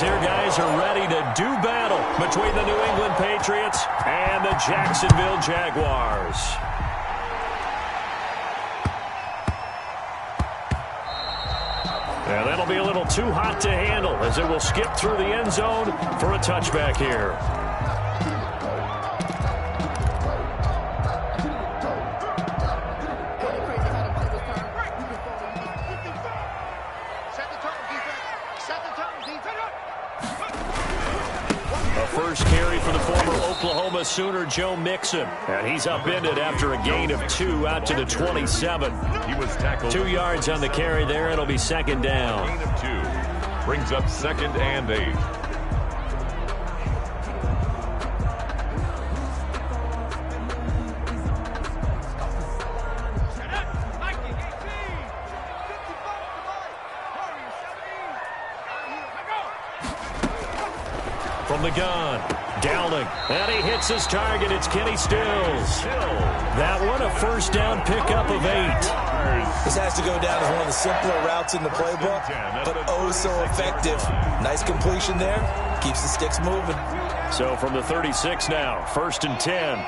as their guys are ready to do battle between the New England Patriots and the Jacksonville Jaguars. And that'll be a little too hot to handle as it will skip through the end zone for a touchback here. First carry for the former Oklahoma Sooner, Joe Mixon. And he's upended after a gain of 2 out to the 27. He was tackled. 2 yards on the carry there. It'll be second down. Gain of 2. Brings up 2nd and 8. From the gun, Dowling, and he hits his target. It's Kenny Stills. That one, a first down pickup of 8. This has to go down as one of the simpler routes in the playbook, but oh so effective. Nice completion there. Keeps the sticks moving. So from the 36 now, 1st and 10.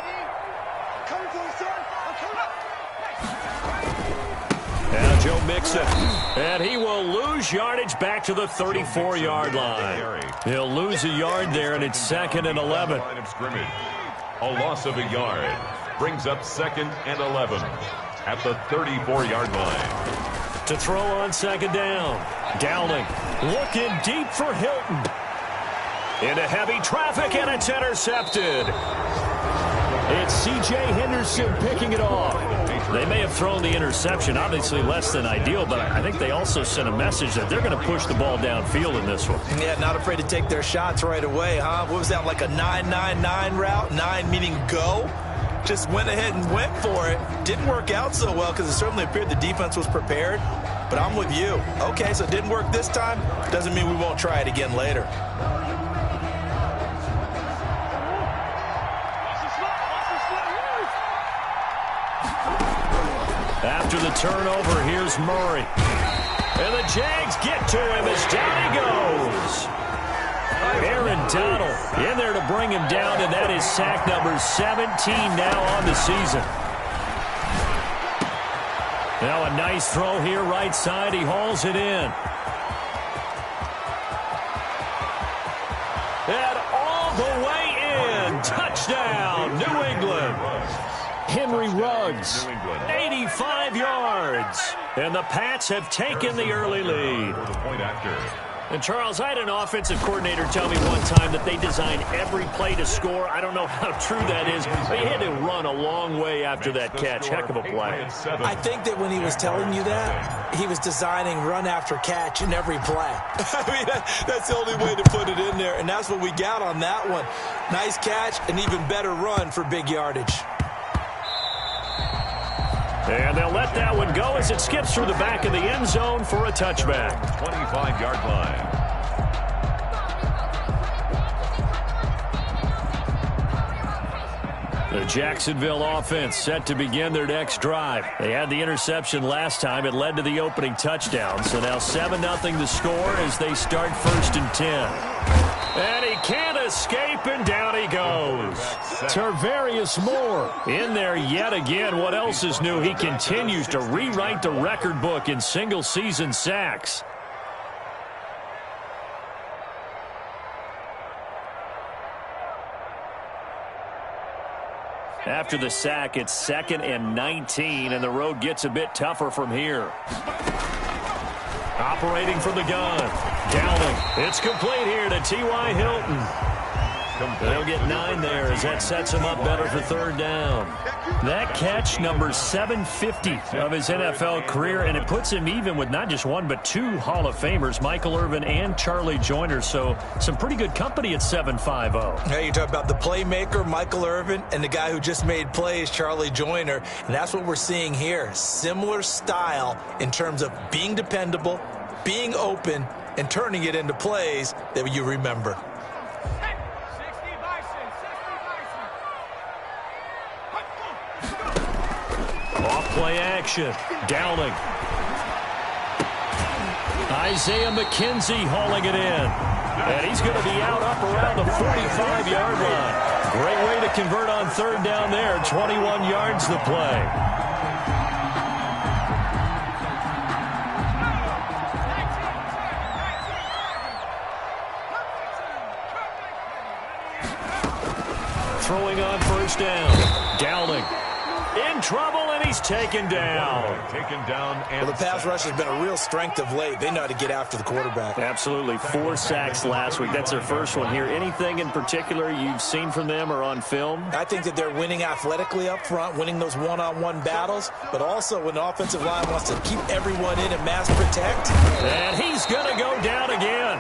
Now Joe Mixon, and he will lose yardage back to the 34-yard line. He'll lose a yard there, and it's 2nd and 11. Line of scrimmage. A loss of a yard. Brings up 2nd and 11 at the 34-yard line. To throw on 2nd down. Dowling looking deep for Hilton. Into heavy traffic, and it's intercepted. It's C.J. Henderson picking it off. They may have thrown the interception, obviously less than ideal, but I think they also sent a message that they're going to push the ball downfield in this one. Yeah, not afraid to take their shots right away, huh? What was that, like a 9-9-9 route? 9 meaning go? Just went ahead and went for it. Didn't work out so well because it certainly appeared the defense was prepared. But I'm with you. Okay, so it didn't work this time. Doesn't mean we won't try it again later. After the turnover, here's Murray. And the Jags get to him as down he goes. Aaron Donald in there to bring him down, and that is sack number 17 now on the season. Now a nice throw here, right side. He hauls it in. And all the way in. Touchdown, New England. Henry Ruggs, 85 yards. And the Pats have taken the early lead. The point after. And, Charles, I had an offensive coordinator tell me one time that they design every play to score. I don't know how true that is, but he had to run a long way after that catch. Heck of a play. I think that when he was telling you that, he was designing run after catch in every play. I mean, that's the only way to put it in there, and that's what we got on that one. Nice catch, and even better run for big yardage. And they'll let that one go as it skips through the back of the end zone for a touchback. 25-yard line. The Jacksonville offense set to begin their next drive. They had the interception last time. It led to the opening touchdown. So now 7-0 the score as they start 1st and 10. And he can't escape, and down he goes. Tarvarius Moore in there yet again. What else is new? He continues to rewrite the record book in single-season sacks. After the sack, it's 2nd and 19, and the road gets a bit tougher from here. Operating from the gun. Dowling. It's complete here to T.Y. Hilton. They'll get 9 there as that sets him up better for 3rd down. That catch, number 750 of his NFL career, and it puts him even with not just 1 but 2 Hall of Famers, Michael Irvin and Charlie Joyner. So some pretty good company at 7.50. Hey, you talk about the playmaker, Michael Irvin, and the guy who just made plays, Charlie Joyner. And that's what we're seeing here. Similar style in terms of being dependable, being open, and turning it into plays that you remember. Off-play action. Dowling. Isaiah McKenzie hauling it in. And he's going to be out up around the 45-yard line. Great way to convert on third down there. 21 yards to play. Throwing on first down. Downing. In trouble, and he's taken down. Well, the pass rush has been a real strength of late. They know how to get after the quarterback. Absolutely. 4 sacks last week. That's their first one here. Anything in particular you've seen from them or on film? I think that they're winning athletically up front, winning those one-on-one battles, but also when the offensive line wants to keep everyone in and mass protect. And he's going to go down again.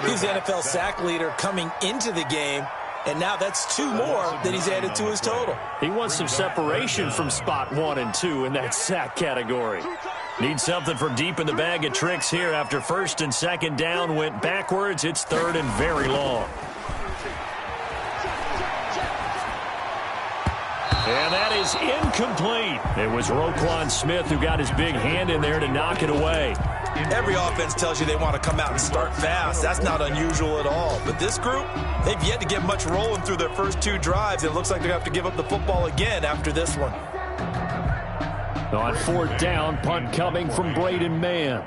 He's the NFL sack leader coming into the game. And now that's 2 more that he's added to his total. He wants some separation from spot 1 and 2 in that sack category. Needs something from deep in the bag of tricks here after first and second down went backwards. It's third and very long. And that is incomplete. It was Roquan Smith who got his big hand in there to knock it away. Every offense tells you they want to come out and start fast. That's not unusual at all. But this group, they've yet to get much rolling through their first 2 drives. It looks like they're going to have to give up the football again after this one. On fourth down, punt coming from Braden Mann.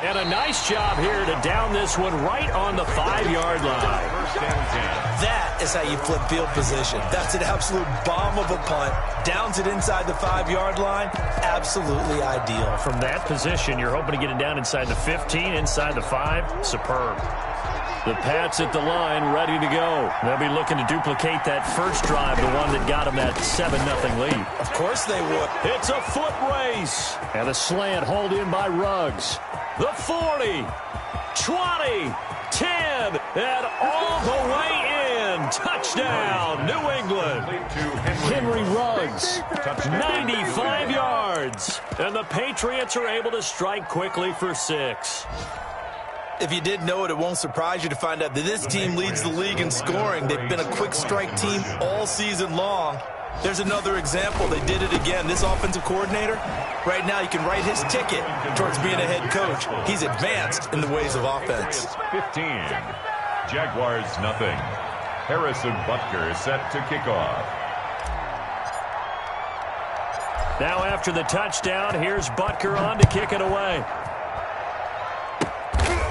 And a nice job here to down this one right on the 5-yard line. That is how you flip field position. That's an absolute bomb of a punt. Downs it inside the 5-yard line. Absolutely ideal. From that position, you're hoping to get it down inside the 15, inside the 5. Superb. The Pats at the line, ready to go. They'll be looking to duplicate that first drive, the one that got them that 7-0 lead. Of course they would. It's a foot race. And a slant hauled in by Ruggs. The 40, 20, 10, and all the way in. Touchdown, New England. Henry Ruggs, 95 yards. And the Patriots are able to strike quickly for 6. If you didn't know it, it won't surprise you to find out that this team leads the league in scoring. They've been a quick strike team all season long. There's another example. They did it again. This offensive coordinator, right now, you can write his ticket towards being a head coach. He's advanced in the ways of offense. 15. Jaguars nothing. Harrison Butker set to kick off. Now after the touchdown, here's Butker on to kick it away.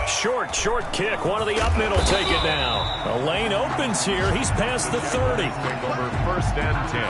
Short kick. One of the up middle take it down. The lane opens here. He's past the 30. Over first and 10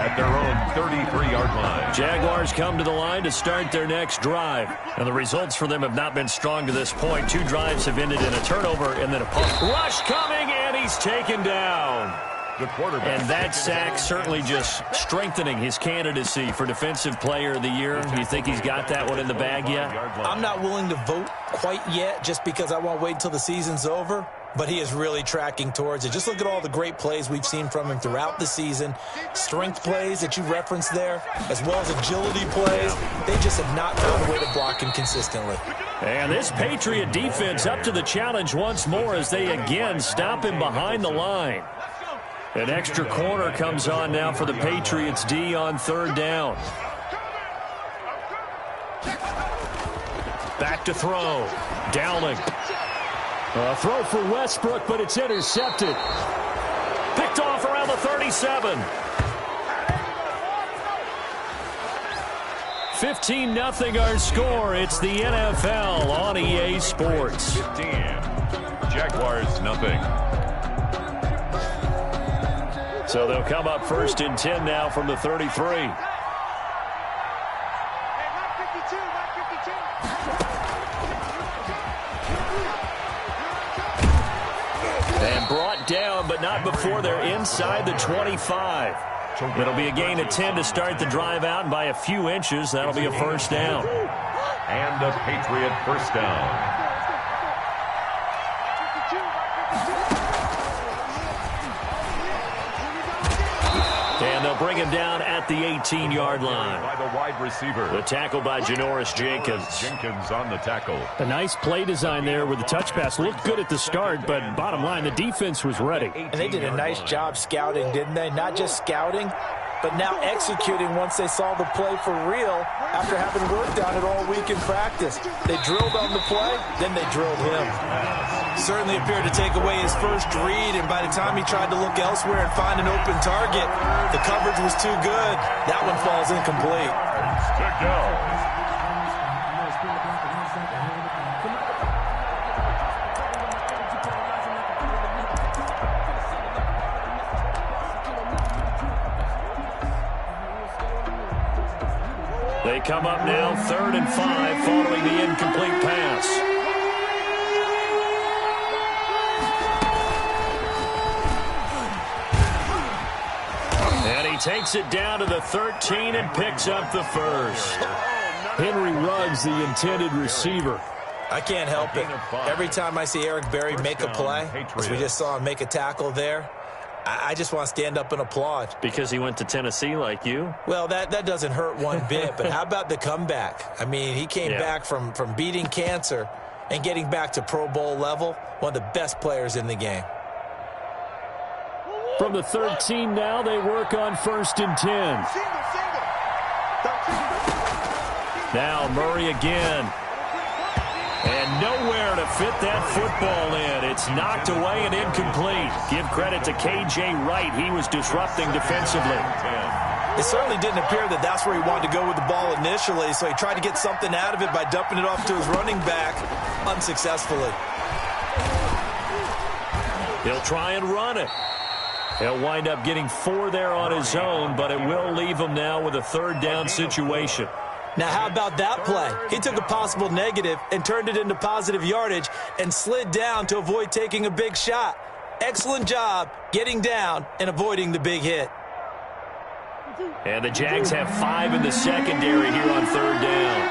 at their own 33-yard line. Jaguars come to the line to start their next drive. And the results for them have not been strong to this point. 2 drives have ended in a turnover and then a punt. Rush coming, and he's taken down. The quarterback. And that sack certainly just strengthening his candidacy for Defensive Player of the Year. You think he's got that one in the bag yet? I'm not willing to vote quite yet just because I want to wait until the season's over. But he is really tracking towards it. Just look at all the great plays we've seen from him throughout the season. Strength plays that you referenced there, as well as agility plays. They just have not found a way to block him consistently. And this Patriot defense up to the challenge once more as they again stop him behind the line. An extra corner comes on now for the Patriots D on third down. Back to throw. Dowling. A throw for Westbrook, but it's intercepted. Picked off around the 37. 15-0 our score. It's the NFL on EA Sports. 15. Jaguars nothing. So they'll come up first and 10 now from the 33. And brought down, but not before they're inside the 25. It'll be a gain of 10 to start the drive out, and by a few inches, that'll be a first down. And a Patriot first down. And they'll bring him down at the 18-yard line. By the wide receiver. The tackle by Janoris Jenkins. Jenkins on the tackle. A nice play design there with the touch pass. Looked good at the start, but bottom line, the defense was ready. And they did a nice job scouting, didn't they? Not just scouting, but now executing once they saw the play for real after having worked on it all week in practice. They drilled on the play, then they drilled him. Certainly appeared to take away his first read, and by the time he tried to look elsewhere and find an open target, the coverage was too good. That one falls incomplete. Good go. They come up now 3rd and 5 following the incomplete pass. And he takes it down to the 13 and picks up the first. Henry Ruggs, the intended receiver. I can't help it. Every time I see Eric Berry make a play, as we just saw him make a tackle there, I just want to stand up and applaud. Because he went to Tennessee like you? Well, that doesn't hurt one bit, but how about the comeback? I mean, he came back from beating cancer and getting back to Pro Bowl level, one of the best players in the game. From the 13 now, they work on 1st and 10. Now Murray again. And nowhere to fit that football in. It's knocked away and incomplete. Give credit to K.J. Wright. He was disrupting defensively. It certainly didn't appear that that's where he wanted to go with the ball initially, so he tried to get something out of it by dumping it off to his running back unsuccessfully. He'll try and run it. He'll wind up getting 4 there on his own, but it will leave him now with a 3rd down situation. Now, how about that play? He took a possible negative and turned it into positive yardage and slid down to avoid taking a big shot. Excellent job getting down and avoiding the big hit. And the Jags have 5 in the secondary here on 3rd down.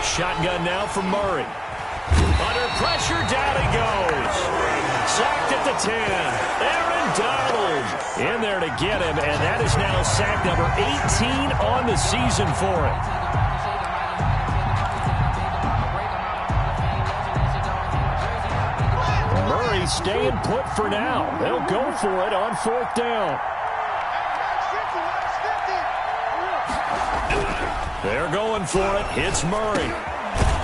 Shotgun now for Murray. Under pressure, down he goes. Sacked at the 10. Aaron Donald in there to get him, and that is now sack number 18 on the season for him. Murray staying put for now. They'll go for it on 4th down. They're going for it. It's Murray.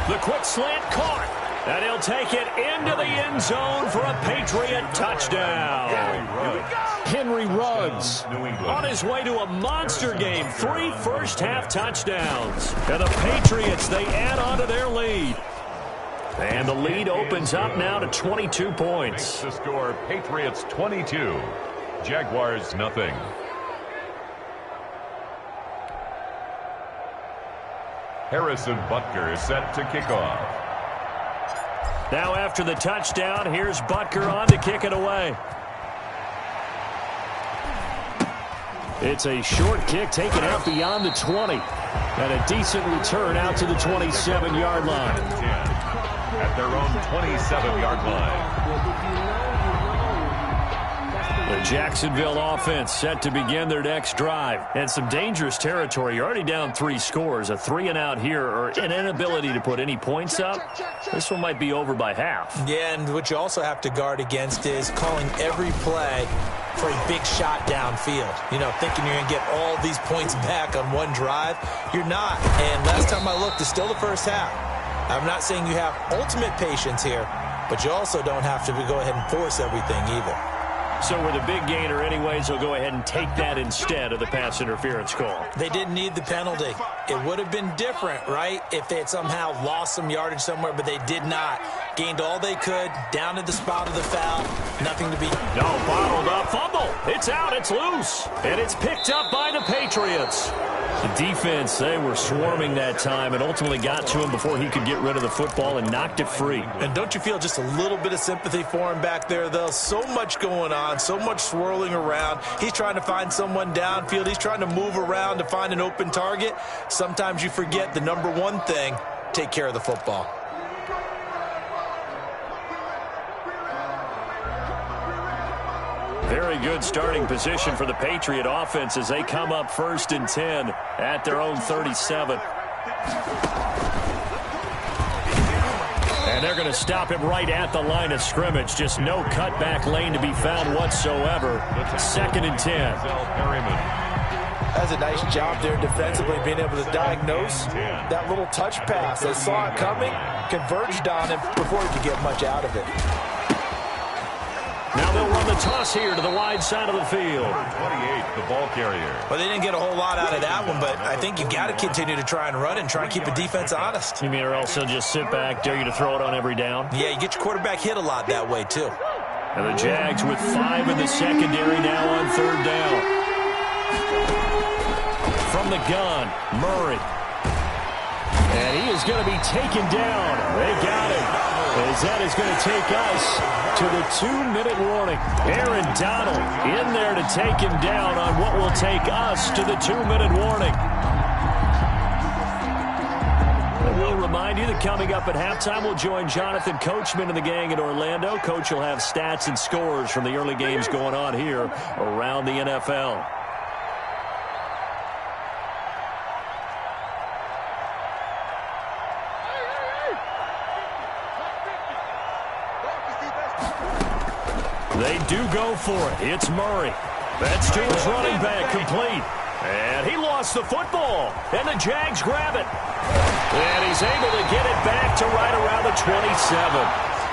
The quick slant caught. And he'll take it into the end zone for a Patriot touchdown. Henry Ruggs on his way to a monster game. 3 first-half touchdowns. And the Patriots, they add on to their lead. And the lead opens up now to 22 points. The score, Patriots 22, Jaguars nothing. Harrison Butker is set to kick off. Now after the touchdown, here's Butker on to kick it away. It's a short kick taken out beyond the 20. And a decent return out to the 27-yard line. At their own 27-yard line. The Jacksonville offense set to begin their next drive. And some dangerous territory. You're already down 3 scores. A 3-and-out here, or an inability to put any points up. This one might be over by half. Yeah, and what you also have to guard against is calling every play for a big shot downfield. You know, thinking you're going to get all these points back on one drive. You're not. And last time I looked, it's still the first half. I'm not saying you have ultimate patience here, but you also don't have to go ahead and force everything either. So with a big gainer anyways, they'll go ahead and take that instead of the pass interference call. They didn't need the penalty. It would have been different, right, if they had somehow lost some yardage somewhere, but they did not. Gained all they could, down at the spot of the foul, nothing to be... No, bottled up, fumble. It's out, it's loose, and it's picked up by the Patriots. The defense, they were swarming that time and ultimately got to him before he could get rid of the football and knocked it free. And don't you feel just a little bit of sympathy for him back there, though? So much going on, so much swirling around. He's trying to find someone downfield. He's trying to move around to find an open target. Sometimes you forget the number one thing, take care of the football. Very good starting position for the Patriot offense as they come up 1st and 10 at their own 37. And they're going to stop him right at the line of scrimmage. Just no cutback lane to be found whatsoever. 2nd and 10. That's a nice job there defensively, being able to diagnose that little touch pass. They saw it coming, converged on him before he could get much out of it. Now they'll run the toss here to the wide side of the field. 28, the ball carrier. Well, they didn't get a whole lot out of that one, but I think you got to continue to try and run and try and keep the defense honest. You mean or else they'll just sit back, dare you to throw it on every down? Yeah, you get your quarterback hit a lot that way, too. And the Jags with 5 in the secondary now on 3rd down. From the gun, Murray. And he is going to be taken down. They got him. As that is going to take us to the 2-minute warning. Aaron Donald in there to take him down on what will take us to the 2-minute warning. And we'll remind you that coming up at halftime, we'll join Jonathan Coachman and the gang in Orlando. Coach will have stats and scores from the early games going on here around the NFL. They do go for it. It's Murray. That's to his running back, complete. And he lost the football. And the Jags grab it. And he's able to get it back to right around the 27.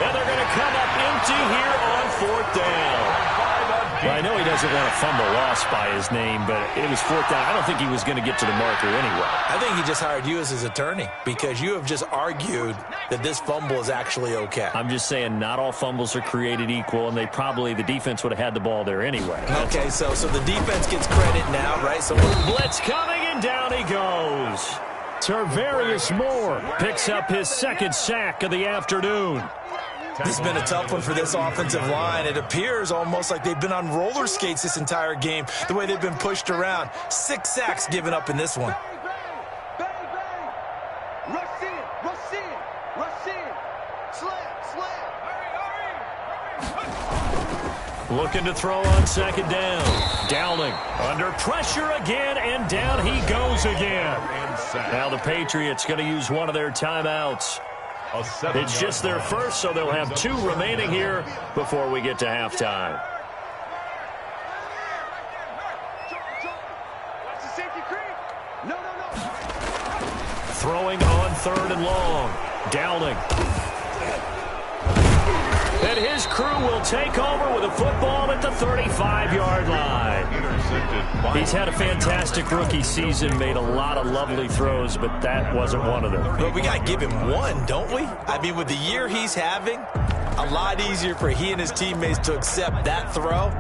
And they're going to come up empty here on 4th down. Well, I know he doesn't want a fumble lost by his name, but it was 4th down. I don't think he was going to get to the marker anyway. I think he just hired you as his attorney because you have just argued that this fumble is actually okay. I'm just saying not all fumbles are created equal, and the defense would have had the ball there anyway. Okay, so the defense gets credit now, right? So blitz coming, and down he goes. Tarvarius Moore picks up his 2nd sack of the afternoon. This has been a tough one for this offensive line. It appears almost like they've been on roller skates this entire game, the way they've been pushed around. 6 sacks given up in this one. Looking to throw on 2nd down. Downing under pressure again, and down he goes again. Now the Patriots going to use one of their timeouts. It's just their first, so they'll have 2 remaining here before we get to halftime. Throwing on 3rd and long. Downing. And his crew will take over with a football at the 35-yard line. He's had a fantastic rookie season, made a lot of lovely throws, but that wasn't one of them. But we got to give him one, don't we? I mean, with the year he's having, a lot easier for he and his teammates to accept that throw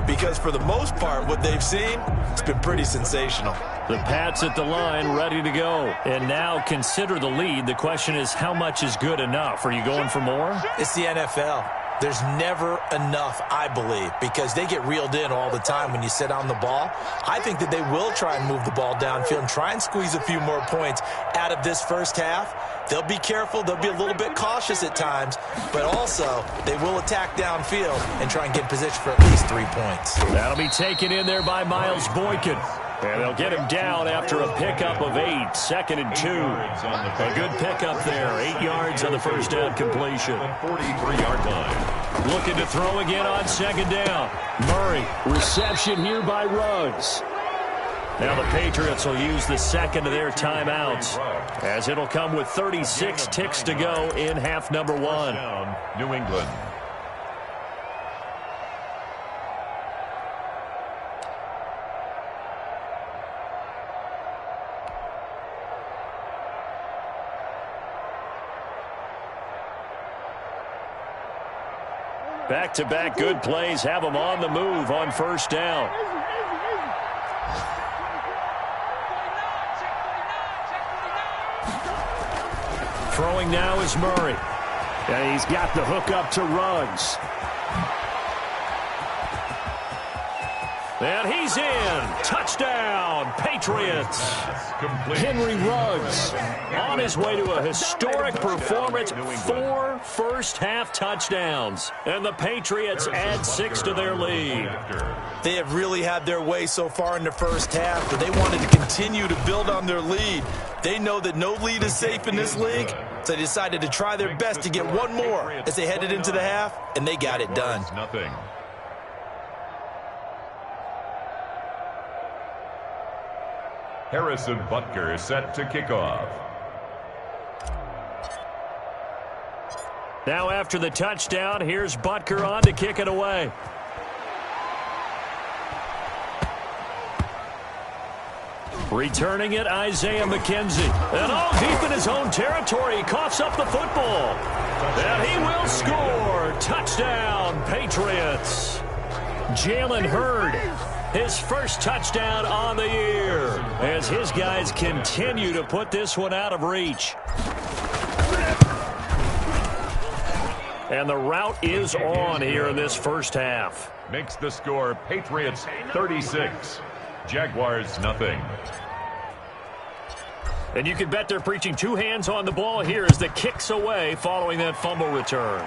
because for the most part, what they've seen, it's been pretty sensational. The Pats at the line, ready to go. And now consider the lead. The question is, how much is good enough? Are you going for more? It's the NFL. There's never enough, I believe, because they get reeled in all the time when you sit on the ball. I think that they will try and move the ball downfield and try and squeeze a few more points out of this first half. They'll be careful. They'll be a little bit cautious at times, but also they will attack downfield and try and get in position for at least 3 points. That'll be taken in there by Miles Boykin. And they'll get him down after a pickup of 8, 2nd and 2. A good pickup there, 8 yards on the first down completion. 43-yard line. Looking to throw again on 2nd down. Murray, reception here by Ruggs. Now the Patriots will use the 2nd of their timeouts as it'll come with 36 ticks to go in half number 1. New England. Back-to-back good plays have them on the move on 1st down. Throwing now is Murray. And he's got the hook up to Ruggs. And he's in. Touchdown, Patriots. Henry Ruggs on his way to a historic performance. 4 first-half touchdowns. And the Patriots add 6 to their lead. They have really had their way so far in the first half, but they wanted to continue to build on their lead. They know that no lead is safe in this league, so they decided to try their best to get one more as they headed into the half, and they got it done. Nothing. Harrison Butker set to kick off. Now after the touchdown, here's Butker on to kick it away. Returning it, Isaiah McKenzie. And all deep in his own territory, he coughs up the football. And he will score. Touchdown, Patriots. Jalen Hurd, his first touchdown on the year, as his guys continue to put this one out of reach. And the route is on here in this first half. Makes the score Patriots 36, Jaguars nothing. And you can bet they're preaching 2 hands on the ball here as the kick's away following that fumble return.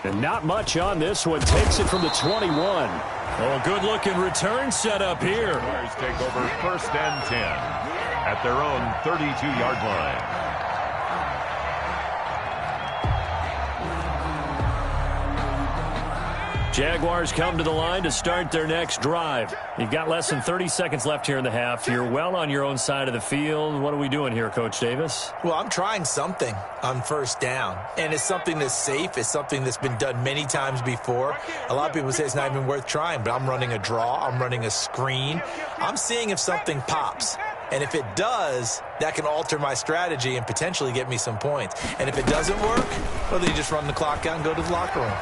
And not much on this one. Takes it from the 21. Oh, good-looking return set up here. Jaguars take over 1st and 10 at their own 32-yard line. Jaguars come to the line to start their next drive. You've got less than 30 seconds left here in the half. You're well on your own side of the field. What are we doing here, Coach Davis? Well, I'm trying something on first down, and it's something that's safe. It's something that's been done many times before. A lot of people say it's not even worth trying, but I'm running a draw. I'm running a screen. I'm seeing if something pops. And if it does, that can alter my strategy and potentially get me some points. And if it doesn't work, well, then you just run the clock out and go to the locker room.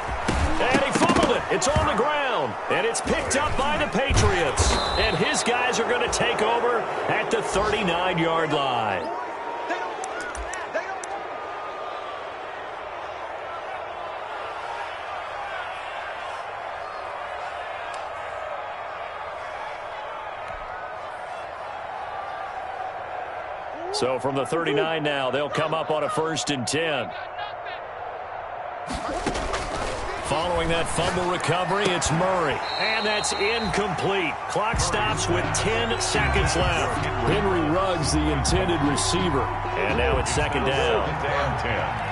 And he fumbled it. It's on the ground. And it's picked up by the Patriots. And his guys are going to take over at the 39-yard line. So from the 39 now, they'll come up on a 1st and 10. Following that fumble recovery, it's Murray. And that's incomplete. Clock stops with 10 seconds left. Henry Ruggs, the intended receiver. And now it's 2nd down.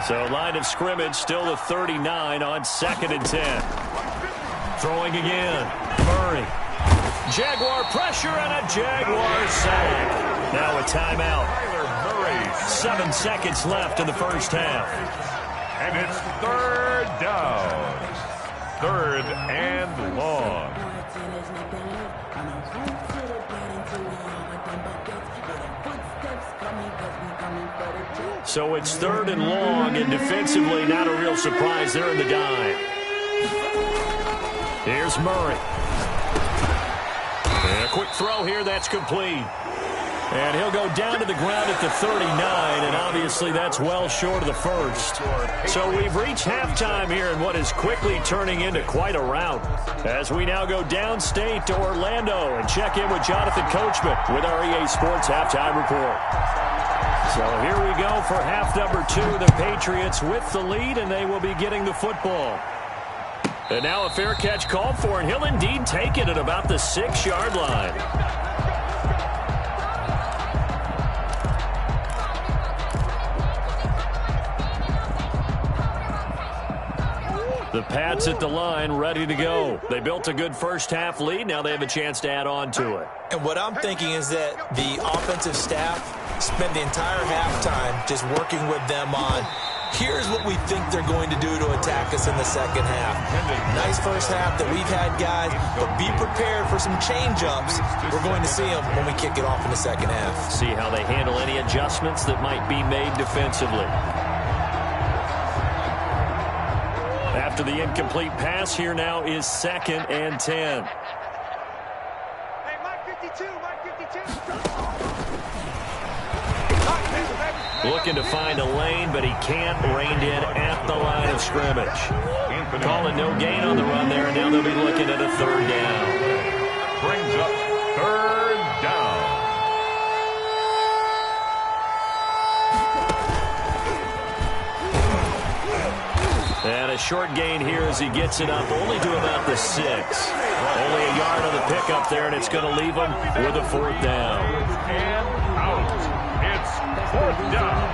So line of scrimmage still the 39 on 2nd and 10. Throwing again. Murray. Jaguar pressure and a Jaguar sack. Now a timeout. 7 seconds left in the first half. And it's 3rd down. 3rd and long. So it's 3rd and long, and defensively not a real surprise there in the dime. Here's Murray. And a quick throw here, that's complete. And he'll go down to the ground at the 39, and obviously that's well short of the first. So we've reached halftime here in what is quickly turning into quite a rout, as we now go downstate to Orlando and check in with Jonathan Coachman with our EA Sports Halftime Report. So here we go for half number 2. The Patriots with the lead, and they will be getting the football. And now a fair catch called for, and he'll indeed take it at about the 6-yard line. The Pats at the line, ready to go. They built a good first-half lead. Now they have a chance to add on to it. And what I'm thinking is that the offensive staff spent the entire halftime just working with them on, here's what we think they're going to do to attack us in the second half. Nice first half that we've had, guys, but be prepared for some change-ups. We're going to see them when we kick it off in the second half. See how they handle any adjustments that might be made defensively. After the incomplete pass, here now is 2nd and 10. Hey, Mike 52, Mike 52. Looking to find a lane, but he can't. Reined in at the line of scrimmage. Calling no gain on the run there and now they'll be looking at a third down. Brings up third down. And a short gain here as he gets it up only to about the 6. Only a yard on the pickup there, and it's going to leave him with a fourth down. And out. It's fourth down.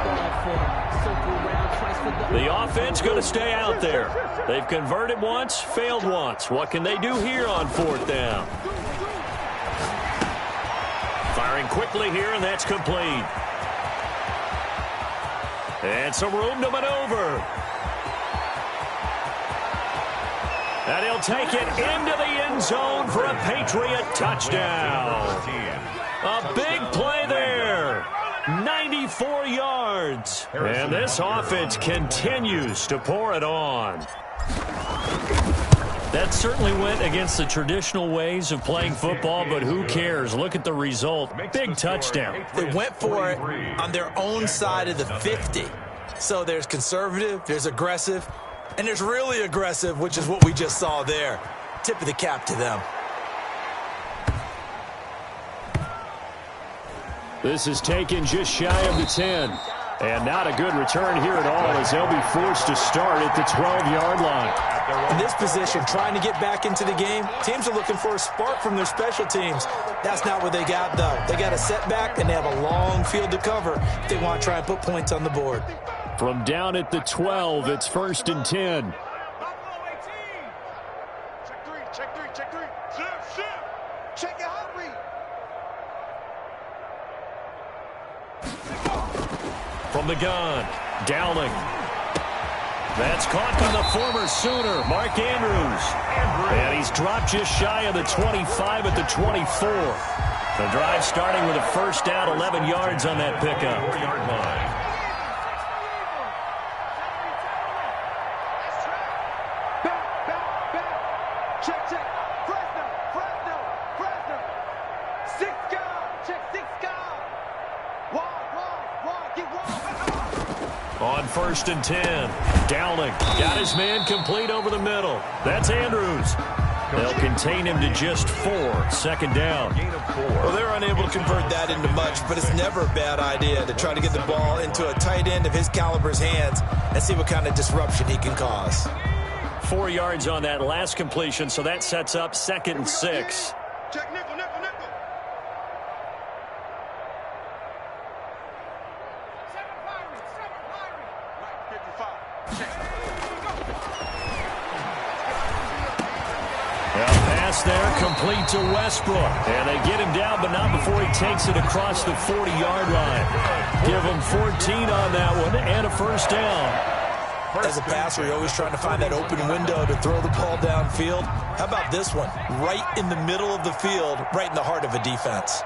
The offense going to stay out there. They've converted once, failed once. What can they do here on fourth down? Firing quickly here, and that's complete. And some room to maneuver. And he'll take it into the end zone for a Patriot touchdown. A big play there. 94 yards. And this offense continues to pour it on. That certainly went against the traditional ways of playing football, but who cares? Look at the result. Big touchdown. They went for it on their own side of the 50. So there's conservative, there's aggressive, and there's really aggressive, which is what we just saw there. Tip of the cap to them. This is taken just shy of the 10. And not a good return here at all as they'll be forced to start at the 12-yard line. In this position, trying to get back into the game, teams are looking for a spark from their special teams. That's not what they got, though. They got a setback, and they have a long field to cover if they want to try and put points on the board. From down at the 12, it's 1st and 10. Check three. Check it out, read. From the gun, Dowling. That's caught by the former Sooner, Mark Andrews. And he's dropped just shy of the 25 at the 24. The drive starting with a first down, 11 yards on that pickup. 4-yard line. Back. Check. Fresno. 6 guard. Check 6 guard. Wide. Get wide. On 1st and 10, Dowling got his man complete over the middle. That's Andrews. They'll contain him to just 4. 2nd down. Gain of 4. Well, they're unable to convert that into much, but it's never a bad idea to try to get the ball into a tight end of his caliber's hands and see what kind of disruption he can cause. 4 yards on that last completion, so that sets up 2nd and 6. Check nickel. There, complete to Westbrook. And they get him down, but not before he takes it across the 40-yard line. Give him 14 on that one and a first down. As a passer, you're always trying to find that open window to throw the ball downfield. How about this one? Right in the middle of the field, right in the heart of a defense.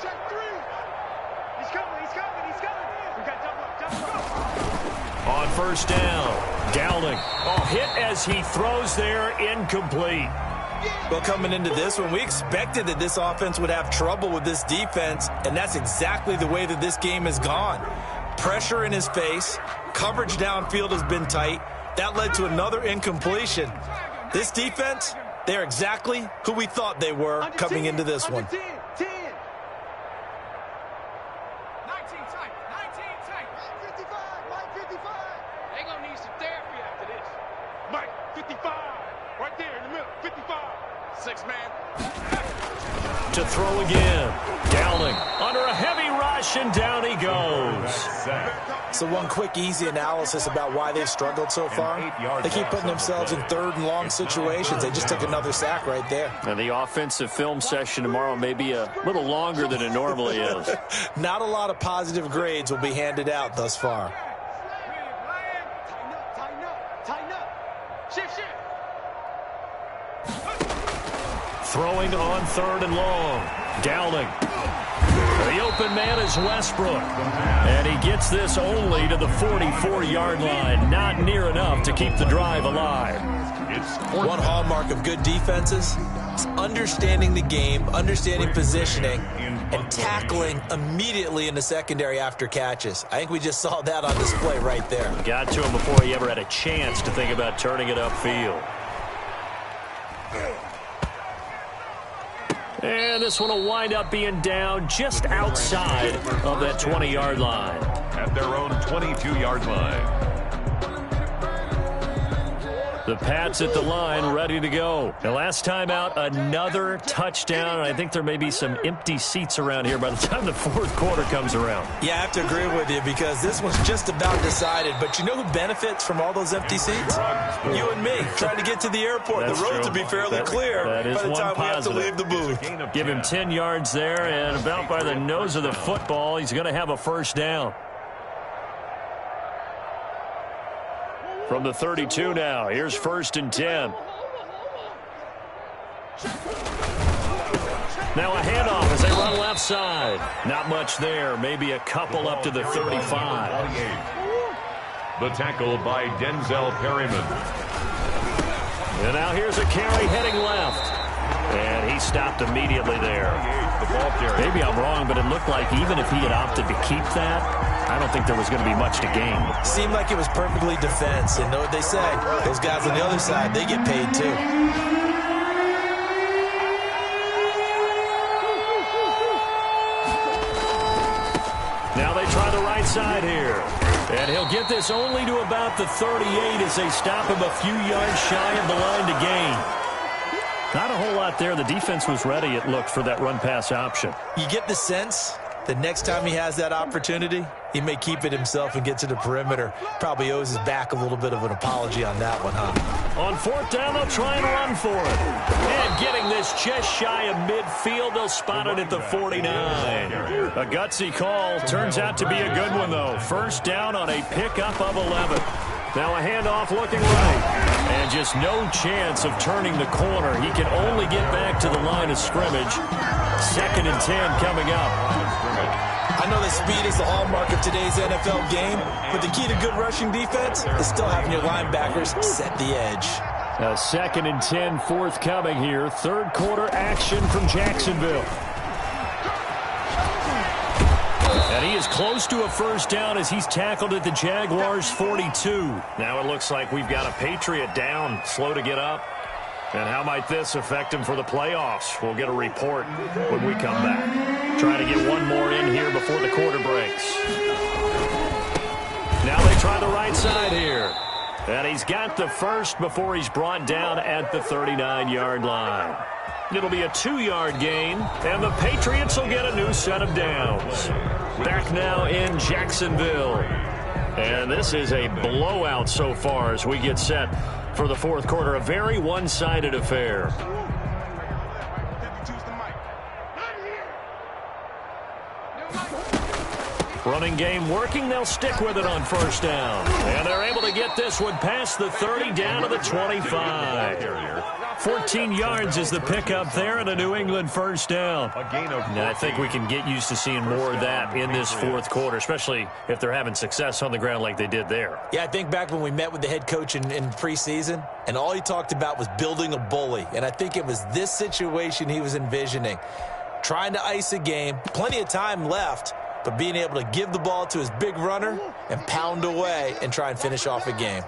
Check three. He's coming. We got double up. On first down, Dowling. Hit as he throws there, incomplete. Well, coming into this one, we expected that this offense would have trouble with this defense, and that's exactly the way that this game has gone. Pressure in his face, coverage downfield has been tight. That led to another incompletion. This defense, they're exactly who we thought they were coming into this one. 10. 19 tight. Mike 55. They gonna need some therapy after this. Mike 55. Right there in the middle. 55. 6 man. To throw again. Dowling under a heavy rush, and down he goes. So one quick, easy analysis about why they've struggled so far. They keep putting themselves in third and long situations. They just took another sack right there. And the offensive film session tomorrow may be a little longer than it normally is. Not a lot of positive grades will be handed out thus far. Tighten up. Shift. Throwing on 3rd and long. Dowling. The open man is Westbrook. And he gets this only to the 44-yard line. Not near enough to keep the drive alive. It's One hallmark of good defenses, It's understanding the game, understanding positioning, and tackling immediately in the secondary after catches. I think we just saw that on display right there. Got to him before he ever had a chance to think about turning it upfield. And this one will wind up being down just outside of that 20-yard line. At their own 22-yard line. The Pats at the line, ready to go. The last time out, another touchdown. I think there may be some empty seats around here by the time the fourth quarter comes around. Yeah, I have to agree with you because this one's just about decided. But you know who benefits from all those empty seats? You and me, trying to get to the airport. That's the roads true. will be fairly clear by the time we have to leave the booth. Give him 10 yards there, and about by the nose of the football, he's going to have a first down. From the 32 now, here's 1st and 10. Now a handoff as they run left side. Not much there, maybe a couple up to the 35. The tackle by Denzel Perryman. And now here's a carry heading left. And he stopped immediately there. Maybe I'm wrong, but it looked like even if he had opted to keep that, I don't think there was going to be much to gain. Seemed like it was perfectly defense. And know what they say? Those guys on the other side, they get paid too. Now they try the right side here. And he'll get this only to about the 38 as they stop him a few yards shy of the line to gain. Not a whole lot there. The defense was ready, it looked, for that run-pass option. You get the sense that next time he has that opportunity, he may keep it himself and get to the perimeter. Probably owes his back a little bit of an apology on that one, huh? On 4th down, they'll try and run for it. And getting this just shy of midfield, they'll spot it at the 49. A gutsy call. Turns out to be a good one, though. 1st down on a pickup of 11. Now a handoff looking right. And just no chance of turning the corner. He can only get back to the line of scrimmage. 2nd and 10 coming up. I know that speed is the hallmark of today's NFL game, but the key to good rushing defense is still having your linebackers set the edge. A 2nd and 10 forthcoming here. 3rd quarter action from Jacksonville. And he is close to a first down as he's tackled at the Jaguars' 42. Now it looks like we've got a Patriot down, slow to get up. And how might this affect him for the playoffs? We'll get a report when we come back. Trying to get one more in here before the quarter breaks. Now they try the right side here. And he's got the first before he's brought down at the 39-yard line. It'll be a 2-yard gain, and the Patriots will get a new set of downs. Back now in Jacksonville. And this is a blowout so far as we get set for the fourth quarter. A very one-sided affair. Running game working. They'll stick with it on 1st down. And they're able to get this one past the 30 down to the 25. 14 yards is the pickup there and a New England 1st down. And I think we can get used to seeing more of that in this fourth quarter, especially if they're having success on the ground like they did there. Yeah, I think back when we met with the head coach in preseason, and all he talked about was building a bully. And I think it was this situation he was envisioning. Trying to ice a game, plenty of time left, but being able to give the ball to his big runner and pound away and try and finish off a game.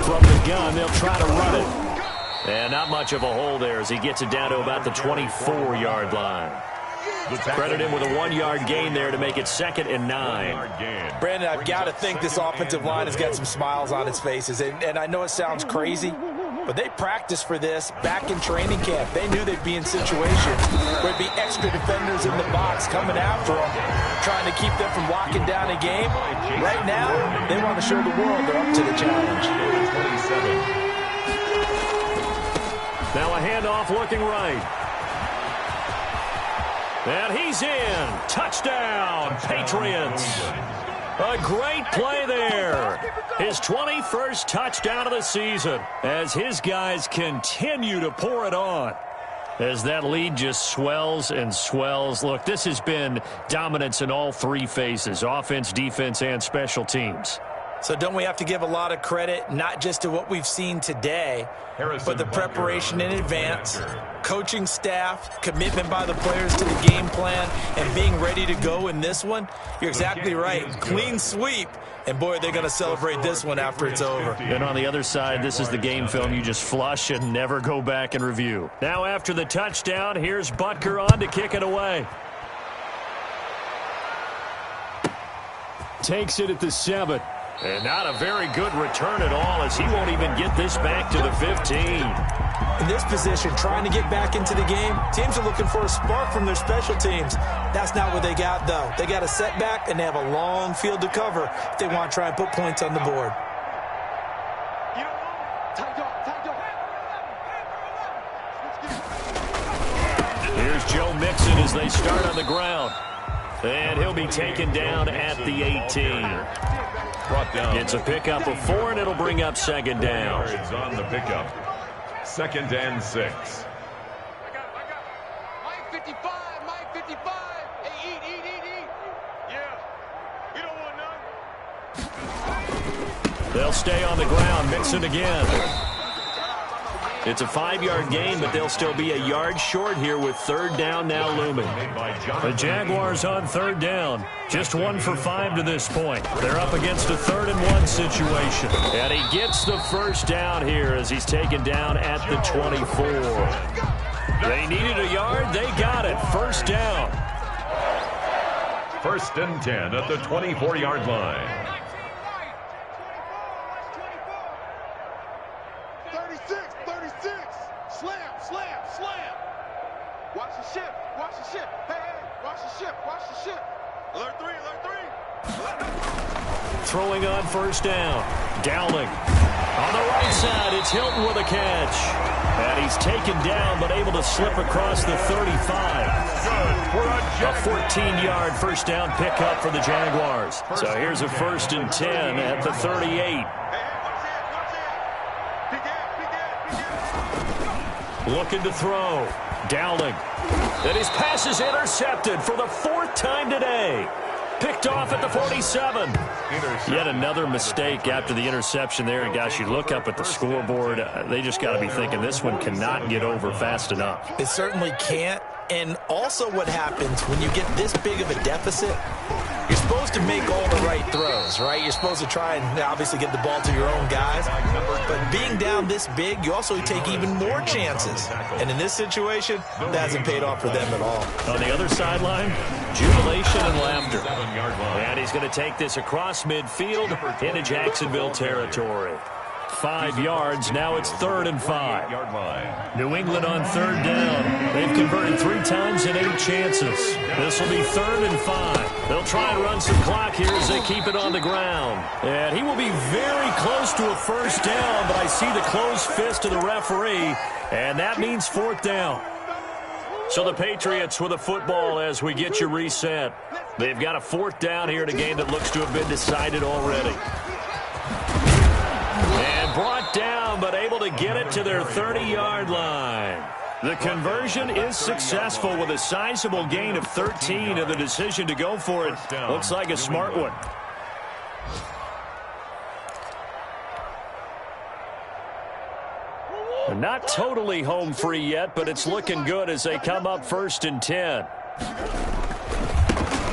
From the gun, they'll try to run it. And not much of a hole there as he gets it down to about the 24-yard line. Credit him with a 1-yard gain there to make it 2nd and 9. Brandon, I've got to think this offensive line has got some smiles on its faces. And I know it sounds crazy, but they practiced for this back in training camp. They knew they'd be in situations where there'd be extra defenders in the box coming after them, trying to keep them from locking down a game. Right now, they want to show the world they're up to the challenge. Now a handoff looking right. And he's in. Touchdown, Patriots. A great play there. His 21st touchdown of the season as his guys continue to pour it on. As that lead just swells and swells. Look, this has been dominance in all three phases, offense, defense, and special teams. So don't we have to give a lot of credit, not just to what we've seen today, but the preparation in advance, coaching staff, commitment by the players to the game plan, and being ready to go in this one? You're exactly right. Clean sweep. And, boy, they're going to celebrate this one after it's over. And on the other side, this is the game film you just flush and never go back and review. Now after the touchdown, here's Butker on to kick it away. Takes it at the 7. And not a very good return at all, as he won't even get this back to the 15. In this position, trying to get back into the game, teams are looking for a spark from their special teams. That's not what they got, though. They got a setback, and they have a long field to cover if they want to try and put points on the board. Here's Joe Mixon as they start on the ground. And he'll be taken down at the 18. Brought down. It's a pickup of 4, and it'll bring up second down. It's on the pickup. 2nd and 6. I got Mike 55, Mike 55. Hey, eat. Yeah. You don't want none. They'll stay on the ground. Mixon again. It's a 5-yard gain, but they'll still be a yard short here with 3rd down now looming. The Jaguars on 3rd down. Just 1 for 5 to this point. They're up against a 3rd and 1 situation. And he gets the first down here as he's taken down at the 24. They needed a yard. They got it. First down. 1st and 10 at the 24-yard line. 36. Slam. Watch the ship. Hey, watch the ship. Alert 3. Throwing on first down. Dowling. On the right side, it's Hilton with a catch. And he's taken down, but able to slip across the 35. A 14-yard first down pickup for the Jaguars. So here's a 1st and 10 at the 38. Looking to throw. Dowling. And his pass is intercepted for the 4th time today. Picked off at the 47. Yet another mistake after the interception there. And, gosh, you look up at the scoreboard. They just got to be thinking this one cannot get over fast enough. It certainly can't. And also what happens when you get this big of a deficit, you're supposed to make all the right throws, right? You're supposed to try and obviously get the ball to your own guys. But being down this big, you also take even more chances. And in this situation, that hasn't paid off for them at all. On the other sideline, jubilation and laughter. And he's going to take this across midfield into Jacksonville territory. 5 yards. Now it's 3rd and 5. New England on 3rd down. They've converted 3 times in 8 chances. This will be 3rd and 5. They'll try and run some clock here as they keep it on the ground. And he will be very close to a first down, but I see the closed fist of the referee, and that means 4th down. So the Patriots with a football as we get you reset. They've got a 4th down here in a game that looks to have been decided already. And brought down, but able to get it to their 30-yard line. The conversion is successful with a sizable gain of 13, and the decision to go for it looks like a smart one. Not totally home free yet, but it's looking good as they come up 1st and 10.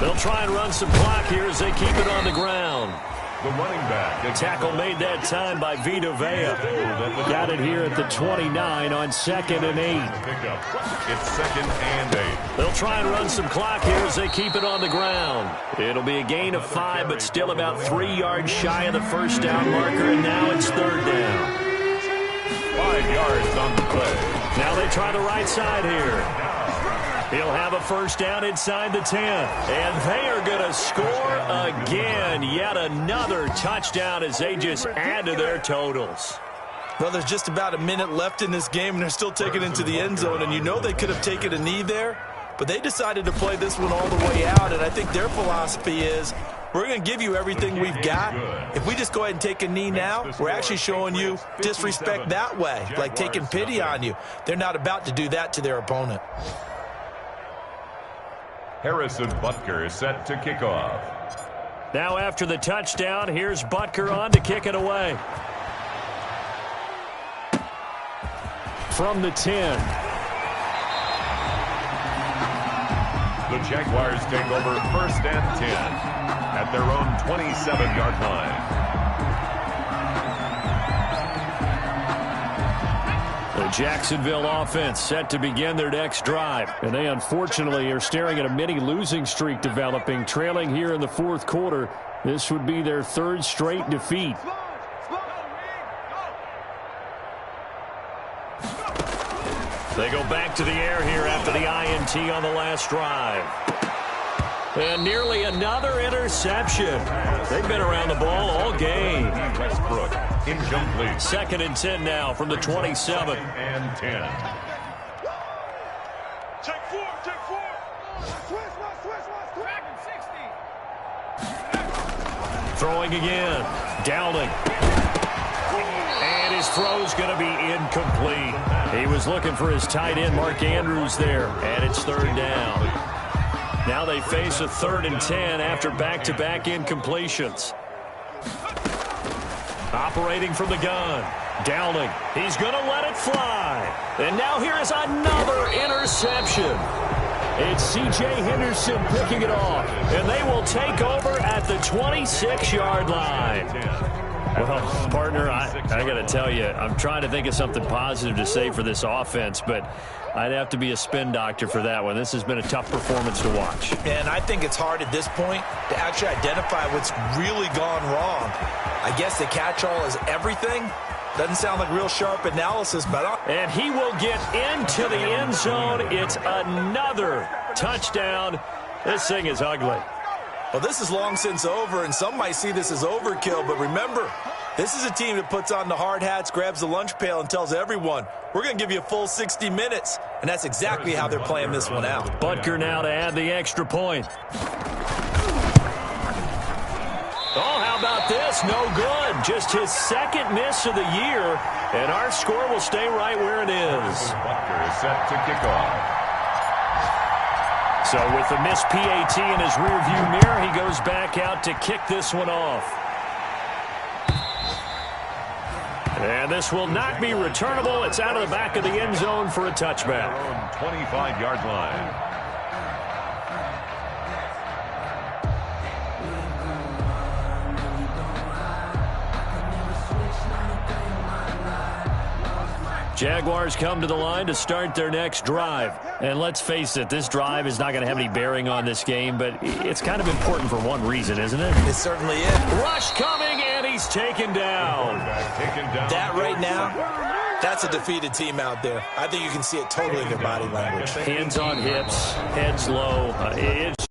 They'll try and run some clock here as they keep it on the ground. The running back. The tackle made that time by Vita Vea. Got it here at the 29 on 2nd and 8. It's 2nd and 8. They'll try and run some clock here as they keep it on the ground. It'll be a gain of 5, but still about 3 yards shy of the first down marker, and now it's 3rd down. 5 yards on the play. Now they try the right side here. He'll have a first down inside the 10. And they are going to score again. Yet another touchdown as they just add to their totals. Well, there's just about a minute left in this game, and they're still taking it into the end zone. And you know they could have taken a knee there, but they decided to play this one all the way out. And I think their philosophy is, we're going to give you everything we've got. If we just go ahead and take a knee now, we're actually showing you disrespect that way, like taking pity on you. They're not about to do that to their opponent. Harrison Butker set to kick off. Now after the touchdown, here's Butker on to kick it away. From the 10. The Jaguars take over 1st and 10 at their own 27-yard line. The Jacksonville offense set to begin their next drive. And they unfortunately are staring at a mini losing streak developing, trailing here in the 4th quarter. This would be their 3rd straight defeat. They go back to the air here after the INT on the last drive. And nearly another interception. They've been around the ball all game. Westbrook, incomplete. 2nd and 10 now from the 27. 2nd and 10. Take 4, take 4. Switch. Dragon 60. Throwing again. Downing. And his throw's going to be incomplete. He was looking for his tight end, Mark Andrews, there. And it's 3rd down. Now they face a 3rd and 10 after back-to-back incompletions. Operating from the gun. Downing. He's going to let it fly. And now here is another interception. It's C.J. Henderson picking it off. And they will take over at the 26-yard line. Well, partner, I got to tell you, I'm trying to think of something positive to say for this offense, but I'd have to be a spin doctor for that one. This has been a tough performance to watch. And I think it's hard at this point to actually identify what's really gone wrong. I guess the catch-all is everything. Doesn't sound like real sharp analysis, but... And he will get into the end zone. It's another touchdown. This thing is ugly. Well, this is long since over, and some might see this as overkill, but remember, this is a team that puts on the hard hats, grabs the lunch pail, and tells everyone, we're going to give you a full 60 minutes. And that's exactly how they're playing this one out. Butker now to add the extra point. Oh, how about this? No good. Just his 2nd miss of the year, and our score will stay right where it is. Butker is set to kick off. So with the missed PAT in his rearview mirror, he goes back out to kick this one off. And this will not be returnable. It's out of the back of the end zone for a touchback. 25-yard line. Jaguars come to the line to start their next drive. And let's face it, this drive is not going to have any bearing on this game, but it's kind of important for one reason, isn't it? It certainly is. Rush coming, and he's taken down. That right now, that's a defeated team out there. I think you can see it totally in their body language. Hands on hips, heads low. It's